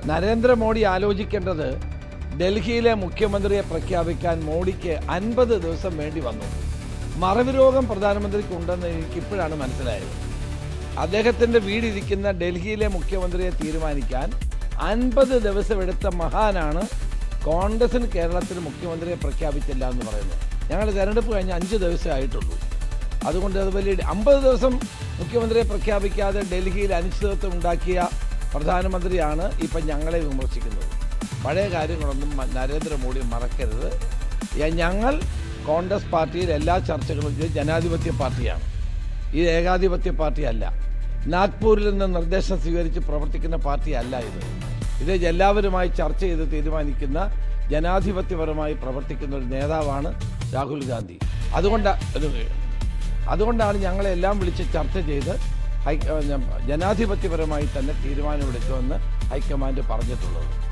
നരേന്ദ്രമോദി ആലോചിക്കേണ്ടത് ഡൽഹിയിലെ മുഖ്യമന്ത്രിയെ പ്രഖ്യാപിക്കാൻ മോഡിക്ക് 50 ദിവസം വേണ്ടി വന്നു. മറവി രോഗം പ്രധാനമന്ത്രിക്ക് ഉണ്ടെന്ന് എനിക്കിപ്പോഴാണ് മനസ്സിലായത്. അദ്ദേഹത്തിൻ്റെ വീടിരിക്കുന്ന ഡൽഹിയിലെ മുഖ്യമന്ത്രിയെ തീരുമാനിക്കാൻ 50 ദിവസം എടുത്ത മഹാനാണ് കോൺഗ്രസിന് കേരളത്തിൽ മുഖ്യമന്ത്രിയെ പ്രഖ്യാപിച്ചില്ല എന്ന് പറയുന്നത്. ഞങ്ങളുടെ തെരഞ്ഞെടുപ്പ് കഴിഞ്ഞ് 5 ദിവസമേ ആയിട്ടുള്ളൂ. അതുകൊണ്ട് അത് വലിയ 50 ദിവസം മുഖ്യമന്ത്രിയെ പ്രഖ്യാപിക്കാതെ ഡൽഹിയിൽ അനിശ്ചിതത്വം ഉണ്ടാക്കിയ പ്രധാനമന്ത്രിയാണ് ഇപ്പം ഞങ്ങളെ വിമർശിക്കുന്നത്. പഴയ കാര്യങ്ങളൊന്നും നരേന്ദ്രമോദി മറക്കരുത്. ഞങ്ങൾ കോൺഗ്രസ് പാർട്ടിയിൽ എല്ലാ ചർച്ചകളും ജനാധിപത്യ പാർട്ടിയാണ്. ഇത് ഏകാധിപത്യ പാർട്ടിയല്ല. നാഗ്പൂരിൽ നിന്ന് നിർദ്ദേശം സ്വീകരിച്ച് പ്രവർത്തിക്കുന്ന പാർട്ടിയല്ല ഇത് എല്ലാവരുമായി ചർച്ച ചെയ്ത് തീരുമാനിക്കുന്ന ജനാധിപത്യപരമായി പ്രവർത്തിക്കുന്ന ഒരു നേതാവാണ് രാഹുൽ ഗാന്ധി. അതുകൊണ്ടാണ് ഞങ്ങളെല്ലാം വിളിച്ച് ചർച്ച ചെയ്ത് ജനാധിപത്യപരമായി തന്നെ തീരുമാനമെടുക്കുമെന്ന് ഹൈക്കമാൻഡ് പറഞ്ഞിട്ടുള്ളത്.